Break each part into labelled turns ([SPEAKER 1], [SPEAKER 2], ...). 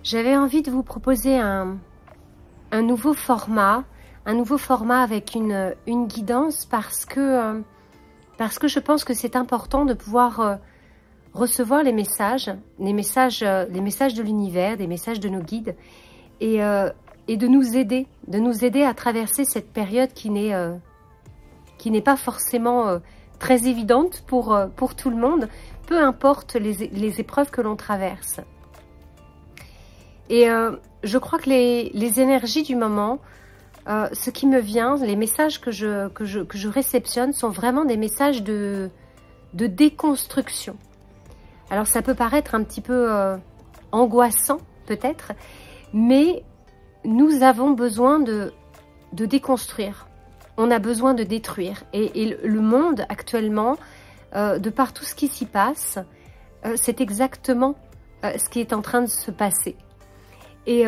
[SPEAKER 1] J'avais envie de vous proposer un nouveau format avec une guidance parce que je pense que c'est important de pouvoir recevoir les messages de l'univers, des messages de nos guides et de nous aider à traverser cette période qui n'est pas forcément très évidente pour tout le monde, peu importe les épreuves que l'on traverse. Et je crois que les énergies du moment, ce qui me vient, les messages que je réceptionne sont vraiment des messages de déconstruction. Alors ça peut paraître un petit peu angoissant peut-être, mais nous avons besoin de déconstruire. On a besoin de détruire. Et le monde actuellement, de par tout ce qui s'y passe, c'est exactement ce qui est en train de se passer. Et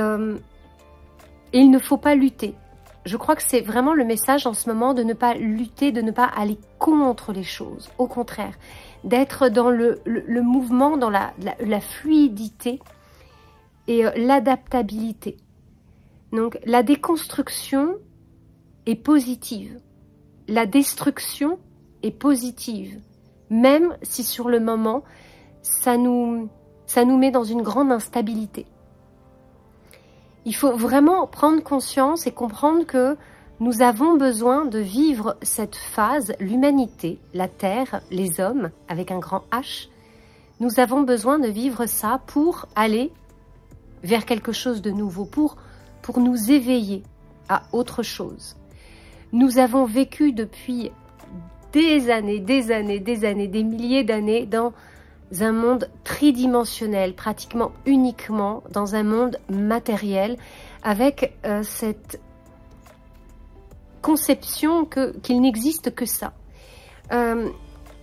[SPEAKER 1] il ne faut pas lutter. Je crois que c'est vraiment le message en ce moment de ne pas lutter, de ne pas aller contre les choses. Au contraire, d'être dans le mouvement, dans la fluidité et l'adaptabilité. Donc la déconstruction est positive. La destruction est positive. Même si sur le moment, ça nous met dans une grande instabilité. Il faut vraiment prendre conscience et comprendre que nous avons besoin de vivre cette phase, l'humanité, la Terre, les hommes, avec un grand H. Nous avons besoin de vivre ça pour aller vers quelque chose de nouveau, pour nous éveiller à autre chose. Nous avons vécu depuis des années, des milliers d'années dans un monde tridimensionnel, pratiquement uniquement dans un monde matériel, avec cette conception qu'il n'existe que ça.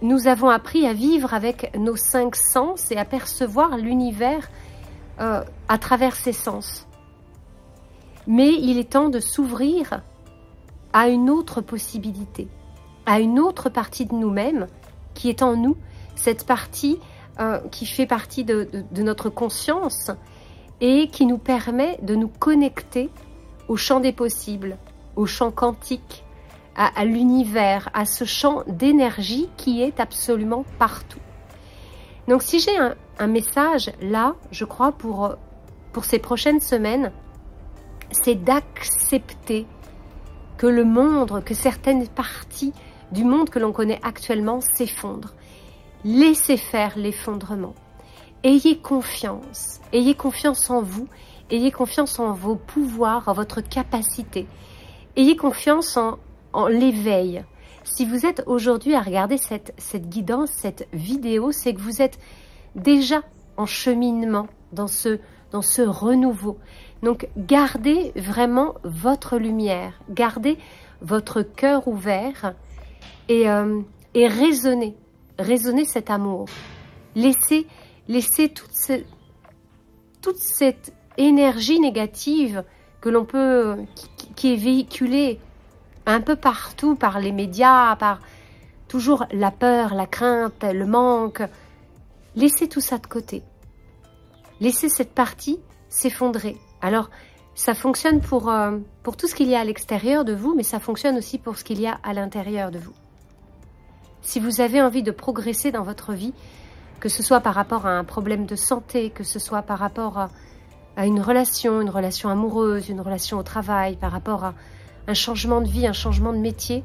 [SPEAKER 1] Nous avons appris à vivre avec nos 5 sens et à percevoir l'univers à travers ces sens. Mais il est temps de s'ouvrir à une autre possibilité, à une autre partie de nous-mêmes qui est en nous, cette partie qui fait partie de notre conscience et qui nous permet de nous connecter au champ des possibles, au champ quantique, à l'univers, à ce champ d'énergie qui est absolument partout. Donc si j'ai un message là, je crois, pour ces prochaines semaines, c'est d'accepter que le monde, que certaines parties du monde que l'on connaît actuellement s'effondrent. Laissez faire l'effondrement. Ayez confiance en vous, ayez confiance en vos pouvoirs, en votre capacité. Ayez confiance en l'éveil. Si vous êtes aujourd'hui à regarder cette guidance, cette vidéo, c'est que vous êtes déjà en cheminement dans ce renouveau. Donc, gardez vraiment votre lumière, gardez votre cœur ouvert et raisonnez cet amour. Laissez toute cette énergie négative que l'on peut, qui est véhiculée un peu partout par les médias, par toujours la peur, la crainte, le manque. Laissez tout ça de côté. Laissez cette partie s'effondrer. Alors, ça fonctionne pour tout ce qu'il y a à l'extérieur de vous, mais ça fonctionne aussi pour ce qu'il y a à l'intérieur de vous. Si vous avez envie de progresser dans votre vie, que ce soit par rapport à un problème de santé, que ce soit par rapport à une relation amoureuse, une relation au travail, par rapport à un changement de vie, un changement de métier,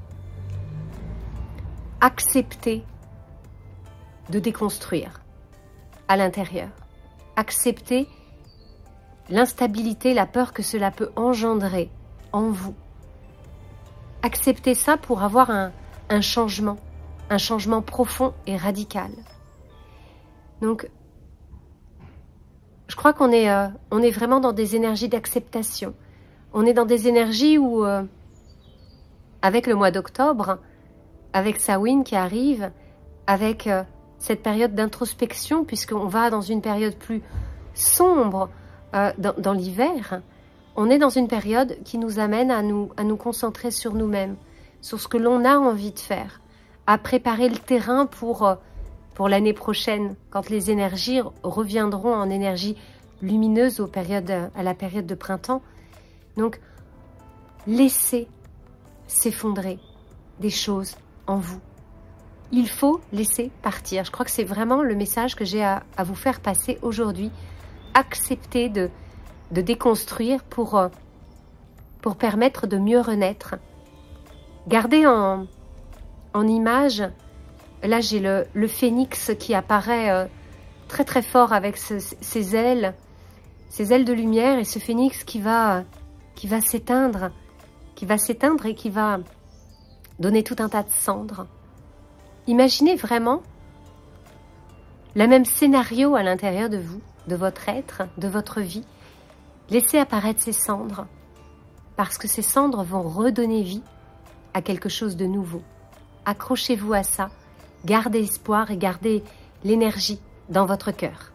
[SPEAKER 1] acceptez de déconstruire à l'intérieur. Acceptez l'instabilité, la peur que cela peut engendrer en vous. Acceptez ça pour avoir un changement profond et radical. Donc, je crois qu'on est vraiment dans des énergies d'acceptation. On est dans des énergies où, avec le mois d'octobre, avec Samhain qui arrive, avec cette période d'introspection, puisqu'on va dans une période plus sombre dans l'hiver, on est dans une période qui nous amène à nous concentrer sur nous-mêmes, sur ce que l'on a envie de faire, à préparer le terrain pour l'année prochaine, quand les énergies reviendront en énergie lumineuse à la période de printemps. Donc, laissez s'effondrer des choses en vous. Il faut laisser partir. Je crois que c'est vraiment le message que j'ai à vous faire passer aujourd'hui. Acceptez de déconstruire pour permettre de mieux renaître. Gardez en image, là j'ai le phénix qui apparaît très très fort avec ses ailes de lumière, et ce phénix qui va s'éteindre, et qui va donner tout un tas de cendres. Imaginez vraiment le même scénario à l'intérieur de vous, de votre être, de votre vie. Laissez apparaître ces cendres, parce que ces cendres vont redonner vie à quelque chose de nouveau. Accrochez-vous à ça, gardez espoir et gardez l'énergie dans votre cœur.